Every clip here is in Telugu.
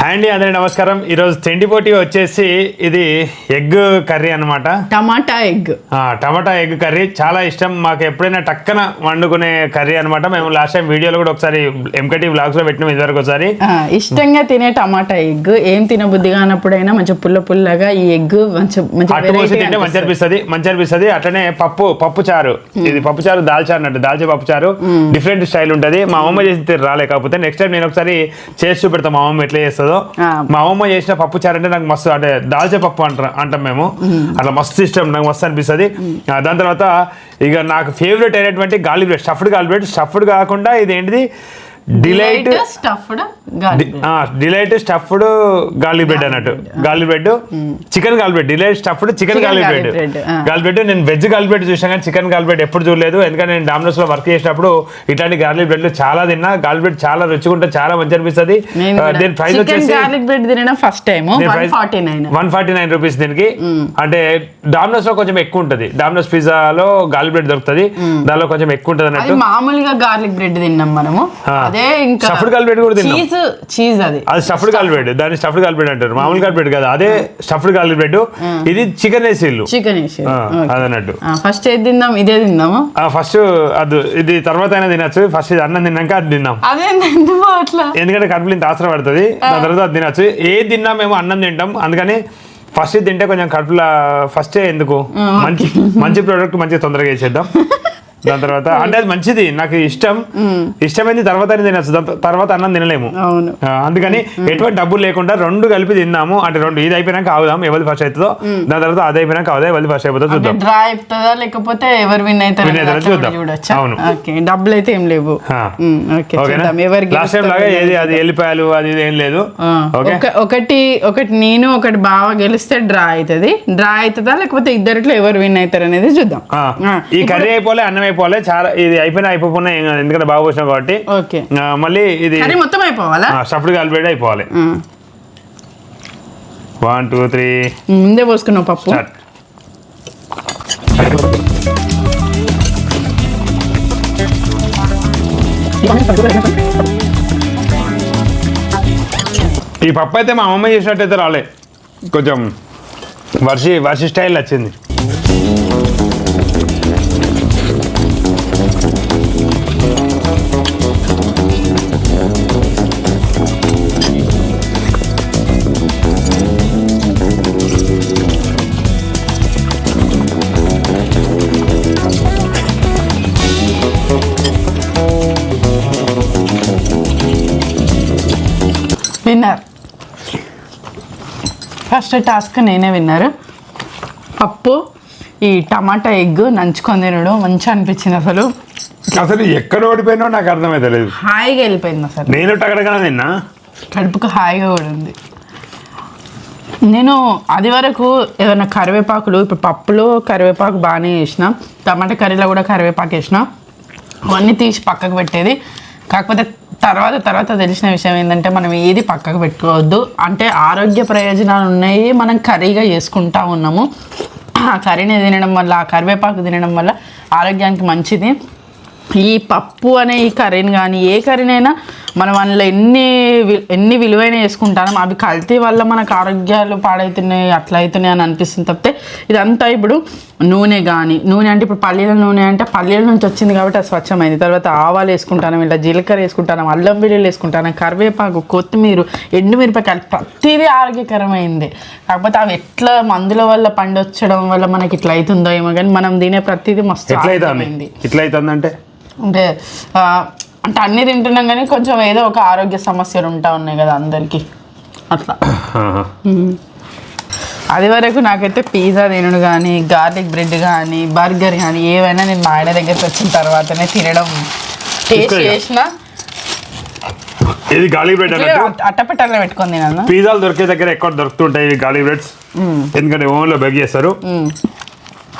హాయ్ అండి, అందరికీ నమస్కారం. ఈరోజు తిండిపోటీ వచ్చేసి ఇది ఎగ్ కర్రీ అనమాట. టమాటా ఎగ్ కర్రీ చాలా ఇష్టం మాకు. ఎప్పుడైనా టక్కన వండుకునే కర్రీ అనమాట. మేము లాస్ట్ టైం వీడియోలో కూడా ఒకసారి ఎంకటి వ్లాగ్స్ లో పెట్టినాం ఇదివరకు ఒకసారి. ఇష్టంగా తినే టమాటా ఎగ్ ఏం తినబుద్ధి కానప్పుడైనా మంచి పుల్ల ఈ ఎగ్ తింటే మంచి అనిపిస్తుంది. అట్లనే పప్పు చారు, ఇది పప్పు చారు దాల్చా అన్నట్టు, దాల్చే పప్పు చారు డిఫరెంట్ స్టైల్ ఉంటుంది. మా అమ్మ చేసి రాలేకపోతే నెక్స్ట్ టైం నేను ఒకసారి చేసి చూపెడతాం మా అమ్మ ఎట్లా చేస్తుందో. మా అమ్మ చేసిన పప్పు చారు అంటే నాకు మస్తు, అంటే దాల్చే పప్పు అంటాం మేము, అట్లా మస్తు ఇష్టం, నాకు మస్తు అనిపిస్తుంది. దాని తర్వాత ఇక నాకు ఫేవరెట్ అయినటువంటి గార్లిక్ బ్రెడ్, స్టఫ్డ్ కాకుండా ఇది ఏంటిది డిలైట్ స్టఫ్డ్ గార్లిక్ బ్రెడ్ అన్నట్టు. Garlic bread chicken garlic bread, delight stuffed chicken garlic bread. నేను వెజ్ గార్లిక్ బ్రెడ్ చూసాను కానీ చికెన్ గార్లిక్ బ్రెడ్ ఎప్పుడు చూడలేదు. ఎందుకంటే నేను డామినోస్ లో వర్క్ చేసినప్పుడు ఇట్లాంటి గార్లిక్ బ్రెడ్లు చాలా తిన్నా. గార్లిక్ బ్రెడ్ చాలా రుచిగా ఉంటుంది, చాలా మంచి అనిపిస్తుంది. దీని ప్రైస్ వచ్చేసి ఫస్ట్ టైం 149 రూపీస్ దీనికి. అంటే డామినోస్ లో కొంచెం ఎక్కువ ఉంటుంది. డామినోస్ పిజ్జాలో గార్లిక్ బ్రెడ్ దొరుకుతుంది, దానిలో కొంచెం ఎక్కువ ఉంటుంది అన్నట్టు. మామూలుగా గార్లిక్ బ్రెడ్ తిన్నాం మనము, స్టఫ్డ్ గార్లిక్ బ్రెడ్ కూడా తిన్నాం. చీజ్ అది స్టఫ్డ్ గార్లిక్ బ్రెడ్, దాన్ని స్టఫ్డ్ గార్లిక్ బ్రెడ్ అంటారు. మామూలు గార్లిక్ బ్రెడ్ కదా, అదే స్టఫ్డ్ గార్లిక్ బ్రెడ్. ఇది చికెన్ వేసిల్లు అదన్నట్టు. ఫస్ట్ ఏది తిందాం, ఇదే తిందాము. ఫస్ట్ అది ఇది తర్వాత అయినా తినచ్చు. ఫస్ట్ ఇది అన్నం తిన్నాక అది తిన్నాం, ఎందుకంటే కడుపులో ఇంత ఆసర పడుతుంది. దాని తర్వాత అది తినచ్చు. ఏది తిన్నా మేము అన్నం తింటాం, అందుకని ఫస్ట్ తింటే కొంచెం కడుపులో ఫస్టే ఎందుకు, మంచి ప్రోడక్ట్ మంచిగా తొందరగా వేసేద్దాం. దాని తర్వాత అంటే అది మంచిది, నాకు ఇష్టమైంది తర్వాత తినచ్చు, తర్వాత అన్నం తినలేము. అందుకని ఎటువంటి డబ్బులు లేకుండా రెండు కలిపి తిన్నాము. అంటే రెండు ఇది అయిపోయినాక ఆగుదాం ఎవరు ఫస్ట్ అవుతుందో, దాని తర్వాత అది అయిపోయినాక ఎవరు ఫస్ట్ అయిపోతుందో చూద్దాం. డ్రా అయిపోతుందా లేకపోతే ఎవరు విన్ అవుతారో చూద్దాం. అవును, డబ్బులు అయితే ఏం లేవు. లాస్ట్ టైం లాగా ఏది అది ఎల్లిపాయలు అది ఏం లేదు. ఒకటి నేను ఒకటి బాగా గెలిస్తే డ్రా అవుతుందా లేకపోతే ఇద్దరిట్లో ఎవరు విన్ అవుతారు అనేది చూద్దాం. ఈ కర్రీ అయిపోలే, అన్నం అయిపోలే, చాలా ఇది అయిపోయినా ఏం కాదు, ఎందుకంటే బాగా పోసినాం కాబట్టి. మళ్ళీ ఇది మొత్తం అయిపోవాలా, స్టఫ్డ్ గార్లిక్ బ్రెడ్ అయిపోవాలి. 1 2 3 ముందే పోసుకున్నాం పప్పు. ఈ పప్పు అయితే మా అమ్మమ్మ చేసినట్టయితే రాలే, కొంచెం వర్షి స్టైల్ వచ్చింది. విన్నర్ ఫస్ట్ టాస్క్ నేనే విన్నర్. పప్పు ఈ టమాటా ఎగ్ నంచుకొని తినడం మంచిగా అనిపించింది. అసలు ఎక్కడ ఓడిపోయినా నాకు అర్థమైతే లేదు, హాయిగా వెళ్ళిపోయింది. అసలు నేను టగడగా తిన్నా, కడుపుకు హాయిగా కూడా ఉంది. నేను అది వరకు ఏదైనా కరివేపాకులు, ఇప్పుడు పప్పులో కరివేపాకు బాగానే వేసిన, టమాటా కర్రీలో కూడా కరివేపాకు వేసిన, అవన్నీ తీసి పక్కకు పెట్టేది. కాకపోతే తర్వాత తెలిసిన విషయం ఏంటంటే మనం ఏది పక్కకు పెట్టుకోవద్దు, అంటే ఆరోగ్య ప్రయోజనాలు ఉన్నాయి, మనం కర్రీగా చేసుకుంటా ఉన్నాము. ఆ కర్రీని తినడం వల్ల, ఆ కరివేపాకు తినడం వల్ల ఆరోగ్యానికి మంచిది. ఈ పప్పు అనే ఈ కర్రీని కానీ ఏ కర్రీనైనా మనం అందులో ఎన్ని విలువైన వేసుకుంటాము, అవి కల్తీ వల్ల మనకు ఆరోగ్యాలు పాడవుతున్నాయి, అట్లా అవుతున్నాయి అని అనిపిస్తుంది తప్పితే ఇదంతా ఇప్పుడు నూనె అంటే ఇప్పుడు పల్లీల నూనె అంటే పల్లీల నుంచి వచ్చింది కాబట్టి అది స్వచ్ఛమైంది. తర్వాత ఆవాలు వేసుకుంటాను, ఇలా జీలకర్ర వేసుకుంటాను, అల్లం వెల్లుల్లి వేసుకుంటాను, కరివేపాకు, కొత్తిమీర, ఎండుమిరపకాయలు, ప్రతిదీ ఆరోగ్యకరమైంది. కాకపోతే అవి ఎట్లా మందుల వల్ల పండొచ్చడం వల్ల మనకి ఇట్లా అవుతుందో ఏమో, కానీ మనం తినే ప్రతిదీ మస్తు అయింది. ఇట్లా అవుతుందంటే అంటే అన్ని తింటున్నాం కానీ కొంచెం ఏదో ఒక ఆరోగ్య సమస్యలు ఉంటా ఉన్నాయి కదా అందరికి, అట్లా. అది వరకు నాకైతే పిజ్జా తినడు కానీ, గార్లిక్ బ్రెడ్ కానీ, బర్గర్ కానీ ఏవైనా నేను మా ఆయన దగ్గరికి వచ్చిన తర్వాతనే తినడం టేస్ట్ చేసిన. ఇది గార్లిక్ బ్రెడ్ అట్టపెట్టాలో పెట్టుకొని తిన్నాను. పిజ్జాలు దొరికే దగ్గర ఎక్కువ దొరుకుతుంటాయి గార్లిక్ బ్రెడ్స్, ఎందుకంటే ఓన్లో బెగ్ చేస్తారు.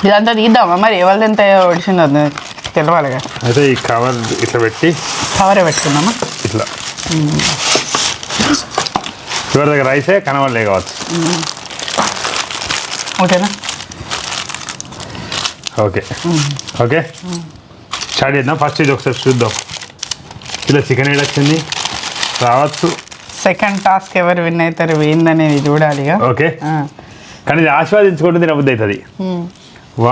ఇదంతా తీద్దామా మరి, ఎవరిది ఎంత ఒడిచింది అది తెలవాలిగా. అయితే ఈ కవర్ ఇట్లా పెట్టి కవరే పెట్టుకున్నామా, ఇట్లా ఎవరి దగ్గర రైసే కనవలే కావచ్చు. ఓకేనా, ఓకే స్టార్ట్ చేద్దాం. ఫస్ట్ ఇది ఒకసారి చూద్దాం, ఇలా చికెన్ ఏడు వచ్చింది రావచ్చు. సెకండ్ టాస్క్ ఎవరు విన్ అవుతారు ఏందనేది చూడాలి ఇక. ఓకే, కానీ ఇది ఆస్వాదించుకుంటూ తినబుద్ధి అవుతుంది.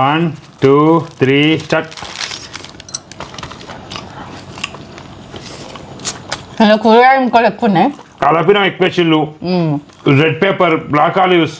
1 2 3 స్టార్ట్. కూరగాయలు ఇంకోటి ఎక్కువ ఉన్నాయి. కలపిన ఎక్కువ chilli, red pepper, black olives.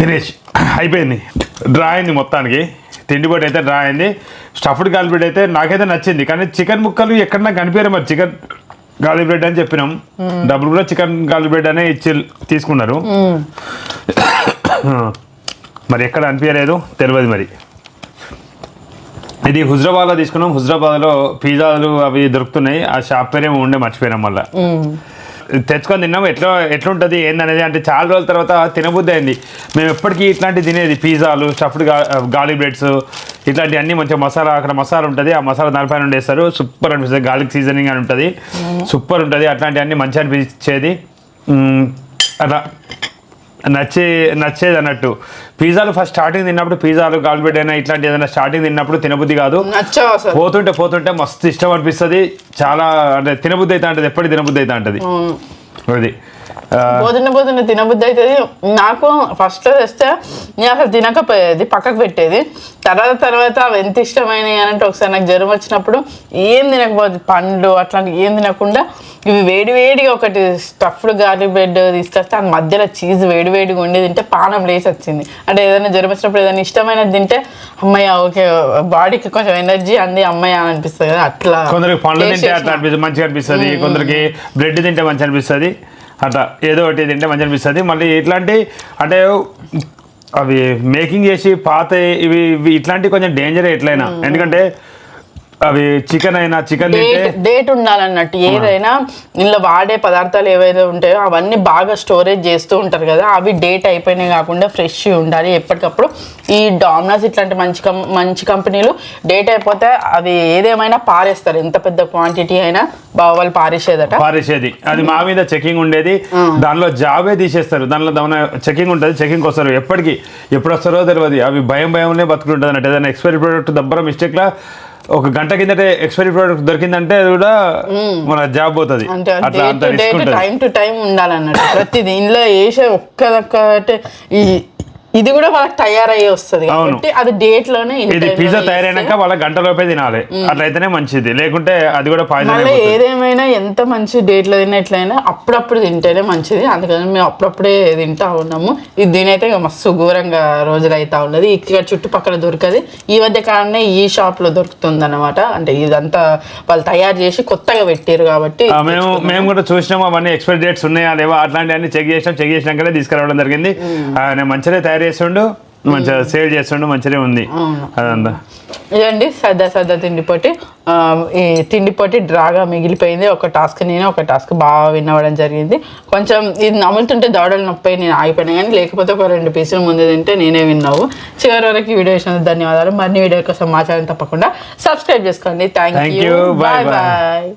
Finish అయిపోయింది, డ్రా అయింది మొత్తానికి. తిండిపోటీ అయితే డ్రా అయింది. స్టఫ్డ్ గాలి బ్రెడ్ అయితే నాకైతే నచ్చింది, కానీ చికెన్ ముక్కలు ఎక్కడ నాకు కనిపించారు. మరి చికెన్ గాలి బ్రెడ్ అని చెప్పినాం, డబ్బులు కూడా చికెన్ గాలి బ్రెడ్ అనే ఇచ్చి తీసుకున్నారు. మరి ఎక్కడ అనిపించలేదు తెలియదు. మరి ఇది హుజరాబాద్లో తీసుకున్నాం. హుజరాబాద్లో పిజ్జాలు అవి దొరుకుతున్నాయి. ఆ షాప్ పేరేమో ఉండే మర్చిపోయినాం. మళ్ళీ తెచ్చుకొని తిన్నాము. ఎట్లుంటుంది ఏందనేది అంటే చాలా రోజుల తర్వాత తినబుద్ధి అయింది. మేము ఎప్పటికీ ఇట్లాంటివి తినేది, పిజ్జాలు, స్టఫ్డ్ గార్లిక్ బ్రెడ్స్ ఇట్లాంటివి అన్నీ మంచిగా మసాలా, అక్కడ మసాలా ఉంటుంది, ఆ మసాలా దానిపైన ఉండేస్తారు. సూపర్ అనిపిస్తుంది. గార్లిక్ సీజనింగ్ అని ఉంటుంది, సూపర్ ఉంటుంది. అట్లాంటివన్నీ మంచిగా అనిపించేది. అట్లా నచ్చేది అన్నట్టు. పిజ్జాలు ఫస్ట్ స్టార్టింగ్ తిన్నప్పుడు, పిజ్జాలు గార్లిక్ బ్రెడ్ అయినా ఇట్లాంటి ఏదైనా స్టార్టింగ్ తిన్నప్పుడు తినబుద్ధి కాదు. పోతుంటే మస్తు ఇష్టం అనిపిస్తుంది. చాలా అంటే తినబుద్ధి అయితే అంటది, ఎప్పటికీ తినబుద్ధి అయితే అంటది. అది పోతుంటే తినబుద్ధి అవుతుంది. నాకు ఫస్ట్ తెస్తే నేను అసలు తినకపోయేది, పక్కకు పెట్టేది. తర్వాత అవి ఎంత ఇష్టమైనవి అంటే ఒకసారి నాకు జ్వరం వచ్చినప్పుడు ఏం తినకపోతే పండ్లు అట్లాంటివి ఏం తినకుండా ఇవి వేడివేడిగా ఒకటి స్టఫ్డ్ గార్లిక్ బ్రెడ్ తీసుకొస్తే ఆ మధ్యలో చీజ్ వేడివేడిగా ఉండి తింటే పానం లేచి వచ్చింది. అంటే ఏదైనా జ్వరం వచ్చినప్పుడు ఏదైనా ఇష్టమైనది తింటే అమ్మయ్య ఓకే బాడీకి కొంచెం ఎనర్జీ అంది అమ్మయ్య అని అనిపిస్తుంది కదా. అట్లా కొందరికి పండ్లు తింటే అట్లా అనిపిస్తుంది, మంచిగా అనిపిస్తుంది. కొందరికి బ్రెడ్ తింటే మంచిగా అనిపిస్తుంది. అట్లా ఏదో ఒకటి తింటే మంచిగా అనిపిస్తుంది. మళ్ళీ ఇట్లాంటి అంటే అవి మేకింగ్ చేసి పాత ఇవి ఇట్లాంటివి కొంచెం డేంజరే ఎట్లయినా. ఎందుకంటే అవి చికెన్ అయినా చికెన్ డేట్ ఉండాలన్నట్టు. ఏదైనా ఇందులో వాడే పదార్థాలు ఏవైతే ఉంటాయో అవన్నీ బాగా స్టోరేజ్ చేస్తూ ఉంటారు కదా, అవి డేట్ అయిపోయినాయి కాకుండా ఫ్రెష్ ఉండాలి ఎప్పటికప్పుడు. ఈ డామినోస్ ఇట్లాంటి మంచి కంపెనీలు డేట్ అయిపోతే అవి ఏదేమైనా పారేస్తారు. ఎంత పెద్ద క్వాంటిటీ అయినా వాళ్ళు పారేసేది. అది మా మీద చెకింగ్ ఉండేది, దానిలో జాబే తీసేస్తారు. దానిలో చెకింగ్ ఉంటుంది, చెకింగ్ వస్తారు. ఎప్పుడు వస్తారో తెలియదు. అవి భయంలోనే బతుకుంటుంది అన్నట్టు. ఏదైనా ఎక్స్పైరీ ప్రోడక్ట్ దబ్బరం మిస్టేక్లా ఒక గంట కిందటే ఎక్స్పైరీ ప్రోడక్ట్ దొరికిందంటే అది కూడా మన జాబ్ పోతుంది. టైం టు టైం ఉండాలన్నట్టు ప్రతిదీ. ఇందులో వేసే ఒక్కదొక్కటే ఇది కూడా వాళ్ళకి తయారయ్యే వస్తుంది కాబట్టి అది డేట్ లోనే. ఇది పిజ్జా తయారైనాక వాళ్ళ గంటలోపే తినాలి, అట్లయితేనే మంచిది. లేకుంటే అది కూడా పాయిజన్. ఏదేమైనా ఎంత మంచి డేట్ లో తిన్నా ఎట్లయినా అప్పుడప్పుడు తింటేనే మంచిది. అందుకని మేము అప్పుడప్పుడే తింటా ఉన్నాము. ఇది దీనైతే మస్తు ఘోరంగా రోజులు అవుతా ఉన్నది. ఇక్కడ చుట్టుపక్కల దొరకదు. ఈ మధ్య కారణమే ఈ షాప్ లో దొరుకుతుంది అనమాట. అంటే ఇదంతా వాళ్ళు తయారు చేసి కొత్తగా పెట్టారు కాబట్టి మేము కూడా చూసినాము. అవన్నీ ఎక్స్పైరీ డేట్స్ ఉన్నాయా లేవా అట్లాంటివన్నీ చెక్ చేసినాకనే తీసుకురావడం జరిగింది. మంచిగా తయారు చేస్తుండు, మంచిగా సేల్ చేస్తుండు, మంచిగా ఉంది అదంతా. ఇదండి సరదా తిండిపోటీ. ఈ తిండిపోటీ డ్రాగా మిగిలిపోయింది. ఒక టాస్క్ నేను, ఒక టాస్క్ బాగా విన్నవడం జరిగింది. కొంచెం ఇది నములుతుంటే దవడలు నొప్పి నేను ఆగిపోయినా, కానీ లేకపోతే ఒక 2 పీసులు ముందు తింటే నేనే విన్నావు. చివరి వరకు వీడియో ఇచ్చినందుకు ధన్యవాదాలు. మరిన్ని వీడియో కోసం మా ఛానల్ తప్పకుండా సబ్స్క్రైబ్ చేసుకోండి. Thank you, bye bye.